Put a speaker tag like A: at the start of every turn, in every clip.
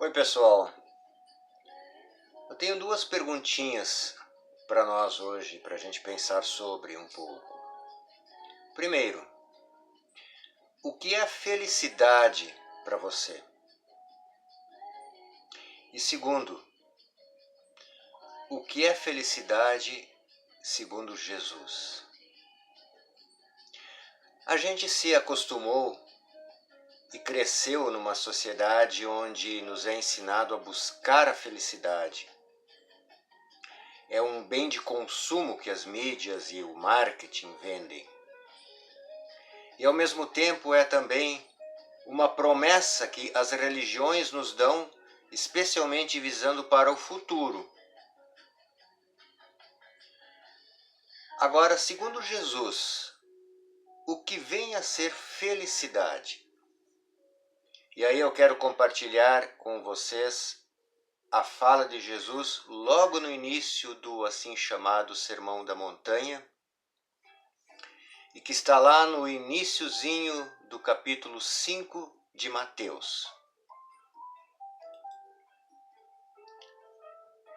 A: Oi, pessoal. Eu tenho duas perguntinhas para nós hoje, para a gente pensar sobre um pouco. Primeiro, o que é felicidade para você? E segundo, o que é felicidade segundo Jesus? A gente se acostumou e cresceu numa sociedade onde nos é ensinado a buscar a felicidade. É um bem de consumo que as mídias e o marketing vendem. E ao mesmo tempo é também uma promessa que as religiões nos dão, especialmente visando para o futuro. Agora, segundo Jesus, o que vem a ser felicidade? E aí eu quero compartilhar com vocês a fala de Jesus logo no início do assim chamado Sermão da Montanha, e que está lá no iniciozinho do capítulo 5 de Mateus.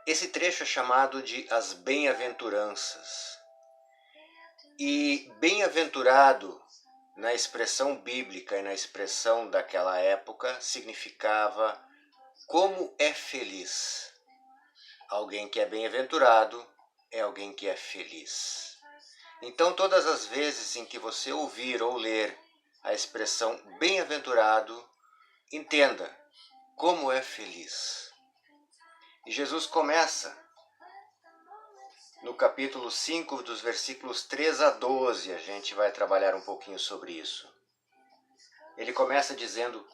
A: Esse trecho é chamado de as bem-aventuranças. E bem-aventurado, na expressão bíblica e na expressão daquela época, significava como é feliz. Alguém que é bem-aventurado é alguém que é feliz. Então, todas as vezes em que você ouvir ou ler a expressão bem-aventurado, entenda como é feliz. E Jesus começa no capítulo 5, dos versículos 3 a 12, a gente vai trabalhar um pouquinho sobre isso. Ele começa dizendo: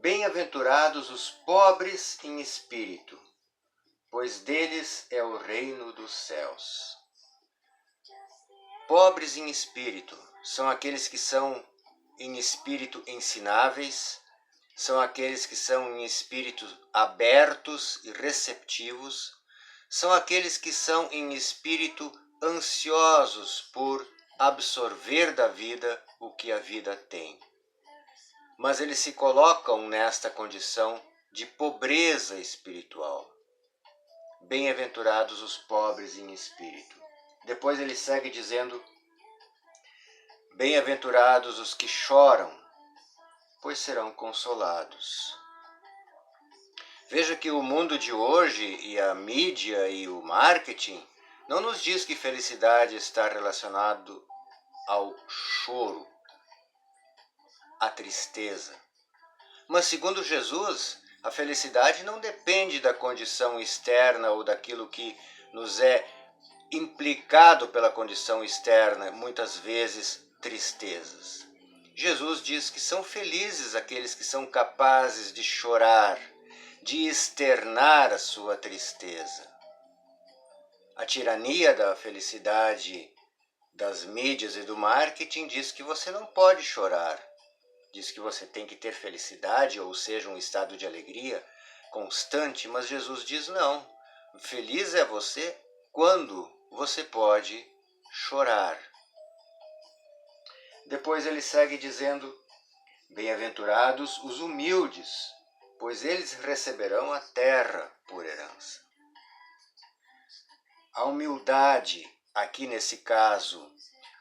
A: bem-aventurados os pobres em espírito, pois deles é o reino dos céus. Pobres em espírito são aqueles que são em espírito ensináveis, são aqueles que são em espírito abertos e receptivos, são aqueles que são em espírito ansiosos por absorver da vida o que a vida tem. Mas eles se colocam nesta condição de pobreza espiritual. Bem-aventurados os pobres em espírito. Depois ele segue dizendo: bem-aventurados os que choram, pois serão consolados. Veja que o mundo de hoje e a mídia e o marketing não nos diz que felicidade está relacionado ao choro, à tristeza. Mas segundo Jesus, a felicidade não depende da condição externa ou daquilo que nos é implicado pela condição externa, muitas vezes tristezas. Jesus diz que são felizes aqueles que são capazes de chorar, de externar a sua tristeza. A tirania da felicidade das mídias e do marketing diz que você não pode chorar. Diz que você tem que ter felicidade, ou seja, um estado de alegria constante, mas Jesus diz não. Feliz é você quando você pode chorar. Depois ele segue dizendo: bem-aventurados os humildes, pois eles receberão a terra por herança. A humildade, aqui nesse caso,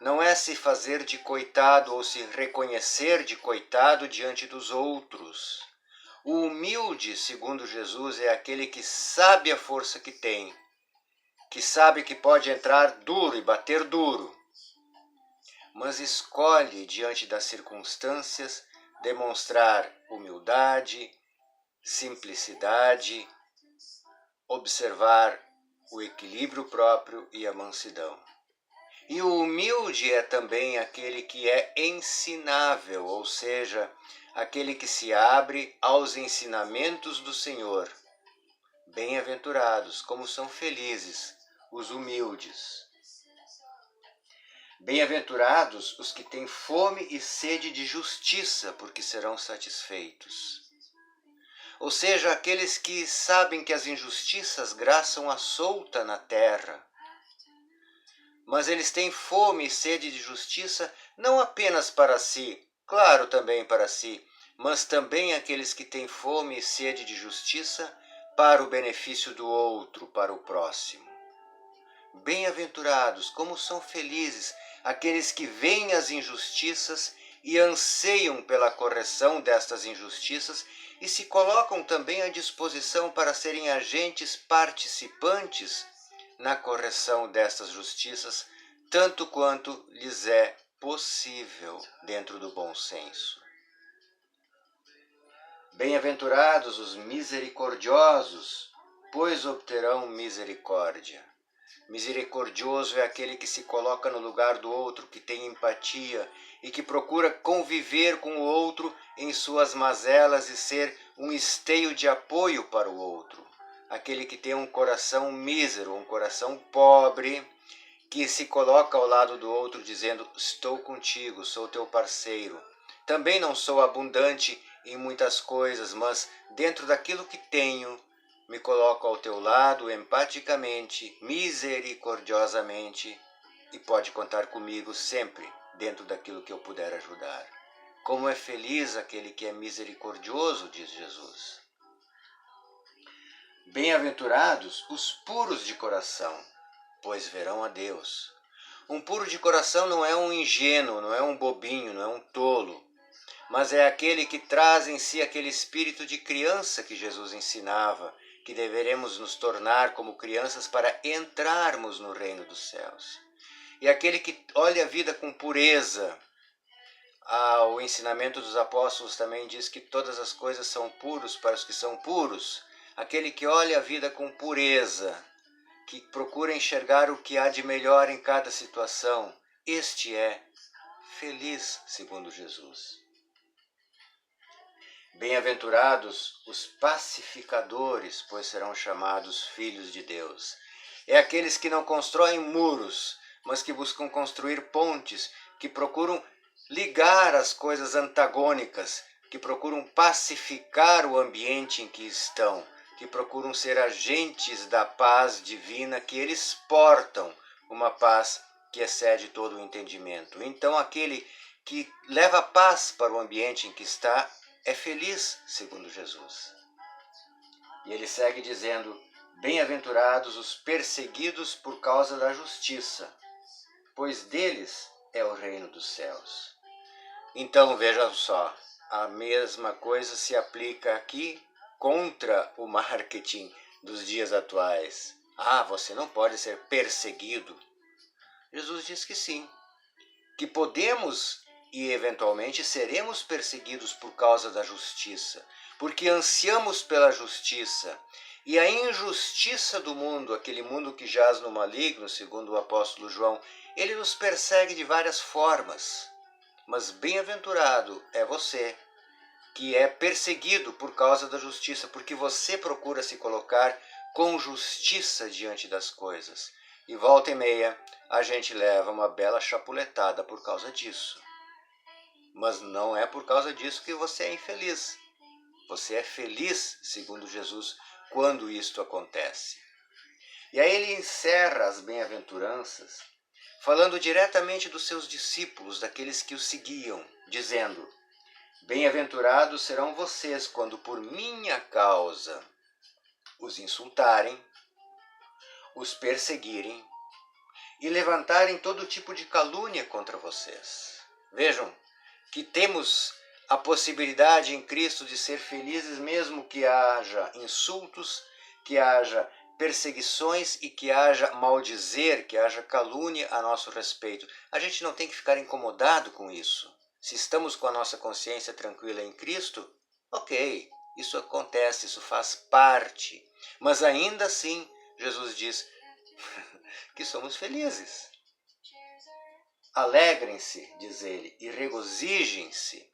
A: não é se fazer de coitado ou se reconhecer de coitado diante dos outros. O humilde, segundo Jesus, é aquele que sabe a força que tem, que sabe que pode entrar duro e bater duro, mas escolhe, diante das circunstâncias, demonstrar humildade, simplicidade, observar o equilíbrio próprio e a mansidão. E o humilde é também aquele que é ensinável, ou seja, aquele que se abre aos ensinamentos do Senhor. Bem-aventurados, como são felizes os humildes. Bem-aventurados os que têm fome e sede de justiça, porque serão satisfeitos. Ou seja, aqueles que sabem que as injustiças graçam à solta na terra. Mas eles têm fome e sede de justiça não apenas para si, claro também para si, mas também aqueles que têm fome e sede de justiça para o benefício do outro, para o próximo. Bem-aventurados, como são felizes aqueles que veem as injustiças e anseiam pela correção destas injustiças e se colocam também à disposição para serem agentes participantes na correção destas justiças, tanto quanto lhes é possível dentro do bom senso. Bem-aventurados os misericordiosos, pois obterão misericórdia. Misericordioso é aquele que se coloca no lugar do outro, que tem empatia e que procura conviver com o outro em suas mazelas e ser um esteio de apoio para o outro. Aquele que tem um coração mísero, um coração pobre, que se coloca ao lado do outro dizendo: estou contigo, sou teu parceiro. Também não sou abundante em muitas coisas, mas dentro daquilo que tenho, me coloco ao teu lado empaticamente, misericordiosamente, e pode contar comigo sempre dentro daquilo que eu puder ajudar. Como é feliz aquele que é misericordioso, diz Jesus. Bem-aventurados os puros de coração, pois verão a Deus. Um puro de coração não é um ingênuo, não é um bobinho, não é um tolo, mas é aquele que traz em si aquele espírito de criança que Jesus ensinava, que deveremos nos tornar como crianças para entrarmos no reino dos céus. E aquele que olha a vida com pureza. O ensinamento dos apóstolos também diz que todas as coisas são puras para os que são puros. Aquele que olha a vida com pureza, que procura enxergar o que há de melhor em cada situação, este é feliz, segundo Jesus. Bem-aventurados os pacificadores, pois serão chamados filhos de Deus. É aqueles que não constroem muros, mas que buscam construir pontes, que procuram ligar as coisas antagônicas, que procuram pacificar o ambiente em que estão, que procuram ser agentes da paz divina, que eles portam uma paz que excede todo o entendimento. Então, aquele que leva paz para o ambiente em que está é feliz, segundo Jesus. E ele segue dizendo: bem-aventurados os perseguidos por causa da justiça, pois deles é o reino dos céus. Então, vejam só, a mesma coisa se aplica aqui contra o marketing dos dias atuais. Você não pode ser perseguido. Jesus diz que sim, que podemos e eventualmente seremos perseguidos por causa da justiça, porque ansiamos pela justiça. E a injustiça do mundo, aquele mundo que jaz no maligno, segundo o apóstolo João, ele nos persegue de várias formas. Mas bem-aventurado é você que é perseguido por causa da justiça, porque você procura se colocar com justiça diante das coisas. E volta e meia a gente leva uma bela chapuletada por causa disso. Mas não é por causa disso que você é infeliz. Você é feliz, segundo Jesus, quando isto acontece. E aí ele encerra as bem-aventuranças falando diretamente dos seus discípulos, daqueles que o seguiam, dizendo: bem-aventurados serão vocês quando por minha causa os insultarem, os perseguirem e levantarem todo tipo de calúnia contra vocês. Vejam que temos a possibilidade em Cristo de ser felizes mesmo que haja insultos, que haja perseguições e que haja maldizer, que haja calúnia a nosso respeito. A gente não tem que ficar incomodado com isso. Se estamos com a nossa consciência tranquila em Cristo, ok, isso acontece, isso faz parte. Mas ainda assim, Jesus diz que somos felizes. Alegrem-se, diz ele, e regozijem-se,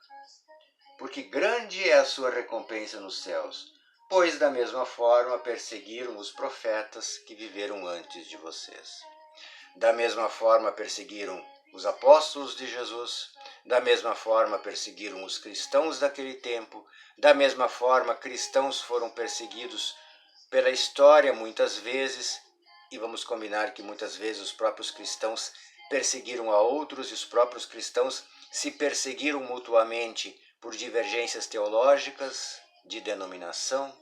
A: porque grande é a sua recompensa nos céus, pois da mesma forma perseguiram os profetas que viveram antes de vocês. Da mesma forma perseguiram os apóstolos de Jesus, da mesma forma perseguiram os cristãos daquele tempo, da mesma forma cristãos foram perseguidos pela história muitas vezes, e vamos combinar que muitas vezes os próprios cristãos perseguiram a outros e os próprios cristãos se perseguiram mutuamente por divergências teológicas, de denominação.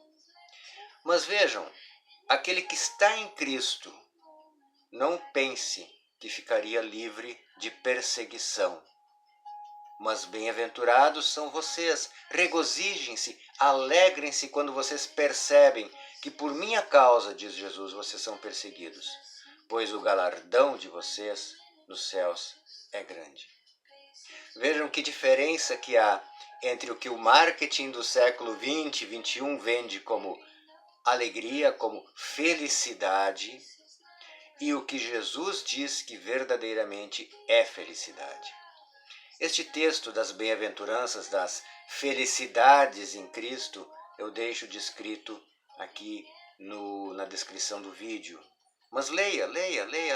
A: Mas vejam, aquele que está em Cristo, não pense que ficaria livre de perseguição. Mas bem-aventurados são vocês, regozijem-se, alegrem-se quando vocês percebem que por minha causa, diz Jesus, vocês são perseguidos, pois o galardão de vocês nos céus é grande. Vejam que diferença que há entre o que o marketing do século 20, 21 vende como alegria, como felicidade, e o que Jesus diz que verdadeiramente é felicidade. Este texto das bem-aventuranças, das felicidades em Cristo, eu deixo descrito aqui na descrição do vídeo. Mas leia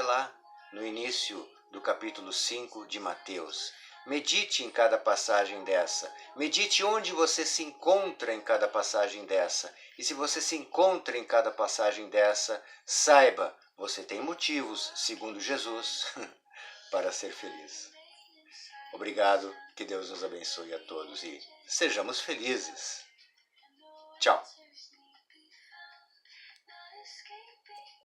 A: lá no início do capítulo 5 de Mateus. Medite em cada passagem dessa. Medite onde você se encontra em cada passagem dessa. E se você se encontra em cada passagem dessa, saiba, você tem motivos, segundo Jesus, para ser feliz. Obrigado, que Deus nos abençoe a todos e sejamos felizes. Tchau.